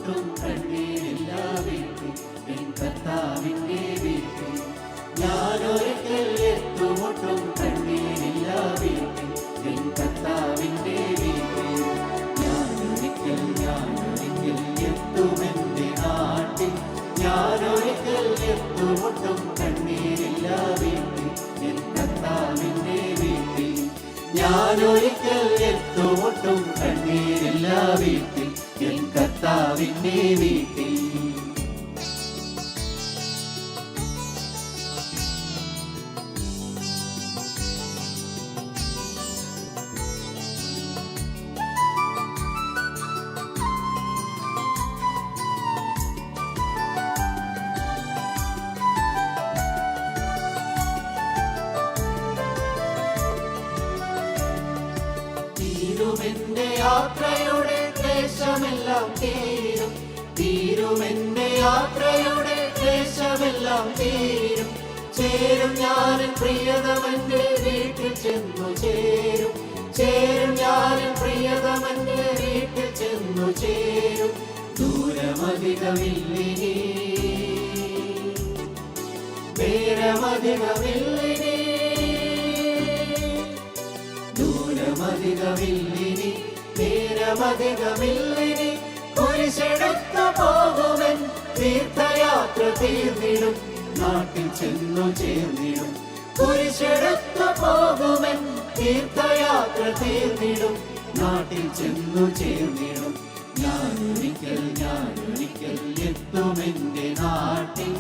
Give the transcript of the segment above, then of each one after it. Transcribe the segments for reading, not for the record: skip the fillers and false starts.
എത്തുമൊട്ടും കണ്ണീരില്ല വീട്ടിൽ എൻ കർത്താവിൻ്റെ വീട്ടിൽ. ഞാനൊരിക്കൽ എത്തുമൊട്ടും കണ്ണീരില്ല വീട്ടിൽ എൻ കർത്താവിൻ്റെ വീട്ടിൽ. ഞാനൊരിക്കൽ എത്തുമെൻ്റെ നാട്ടിൽ. ഞാനൊരിക്കൽ എത്തുമൊട്ടും കണ്ണീരില്ല വീട്ടിൽ എൻ കർത്താവിൻ്റെ വീട്ടിൽ. ഞാനൊരിക്കൽ എത്തുമൊട്ടും കണ്ണീരില്ല വീട്ടിൽ എൻ കർത്താവിൻ്റെ വീട്ടിൽ. തീരുമെന്റെ യാത്രയുടെ ക്ലേശമെല്ലാം തീരും. തീരുമെന്റെ യാത്രയുടെ ക്ലേശമെല്ലാം തീരും. ചേരും ഞാൻ പ്രിയതമന്റെ വീട്ടിൽ ചെന്നു ചേരും. ചേരും ഞാൻ പ്രിയതമന്റെ വീട്ടിൽ ചെന്നു ചേരും. ദൂരമധികമില്ലിനി പേരമധികമില്ലിനി. ദൂരമധികമില്ലിനി നേരമധികമില്ലിനി. കുരിശെടുത്തു പോകുവൻ തീർത്ഥയാത്ര തീർന്നിടും. നാട്ടിൽ ചെന്നു ചേർന്നിടും. കുരിശെടുത്തു പോകുവൻ തീർത്ഥയാത്ര തീർന്നിടും. നാട്ടിൽ ചെന്നു ചേർന്നിടും. ഞാനൊരിക്കൽ എത്തുമെന്റെ നാട്ടിൽ.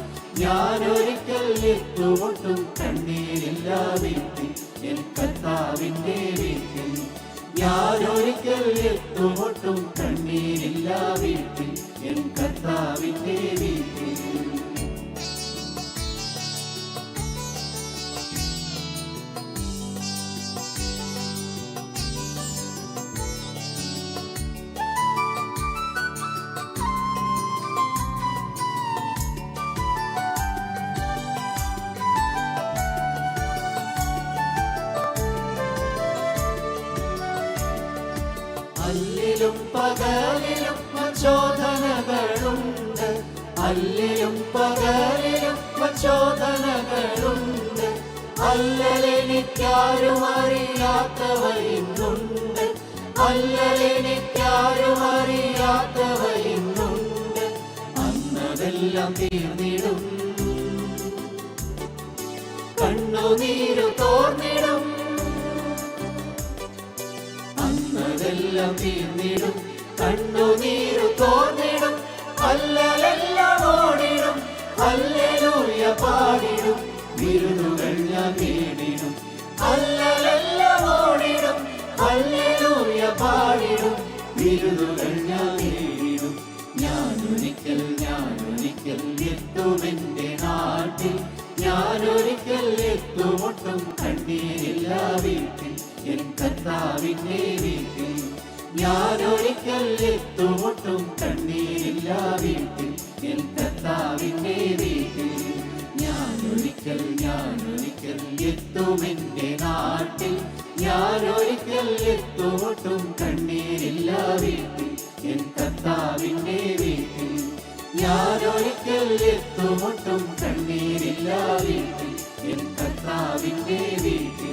ഞാനൊരിക്കൽ എത്തുമൊട്ടും കണ്ണീരില്ല വീട്ടിൽ എൻ കർത്താവിൻ്റെ വീട്ടിൽ. ഞാനൊരിക്കൽ എത്തുമൊട്ടും കണ്ണീരില്ല വീട്ടിൽ എൻ കർത്താവിൻ്റെ വീട്ടിൽ. അല്ലിലും പകലിലും ചോദനകളുണ്ട്. അല്ലിലും പകലിലും ചോദനകളുണ്ട്. അല്ലലെനിക്കാരും അറിയാത്തവ ഇന്നുണ്ട്. അല്ലലെനിക്കാരും അറിയാത്തവ ഇന്നുണ്ട്. അന്നതെല്ലാം തീർന്നിടും. കണ്ണുനീരു തോർന്നിടും. അന്നതെല്ലാം തീർന്നിടും. കണ്ണുനീരു തോർന്നിടും. അല്ലലെല്ലാം ഓടിടും. ഹല്ലേലൂയ പാടിടും. വിരുന്നുകൾ ഞാൻ നേടിടും. അല്ലലെല്ലാം ഓടിടും. ഹല്ലേലൂയ പാടിടും. വിരുന്നുകൾ ഞാൻ നേടിടും. ഞാനൊരിക്കൽ എത്തുമെന്റെ നാട്ടിൽ. ഞാനൊരിക്കൽ എത്തുമൊട്ടും കണ്ണീരില്ല വീട്ടിൽ എൻ കർത്താവിൻ്റെ വീട്ടിൽ. ഞാനൊരിക്കൽ എത്തുമൊട്ടും കണ്ണീരില്ല വീട്ടിൽ എൻ കർത്താവിൻ്റെ വീട്ടിൽ. ഞാനൊരിക്കൽ എത്തുമെന്റെ നാട്ടിൽ. ഞാനൊരിക്കൽ എത്തുമൊട്ടും കണ്ണീരില്ല വീട്ടിൽ എൻ കർത്താവിൻ്റെ വീട്ടിൽ. ഞാനൊരിക്കൽ എത്തുമൊട്ടും കണ്ണീരില്ല വീട്ടിൽ എൻ കർത്താവിൻ്റെ വീട്ടിൽ.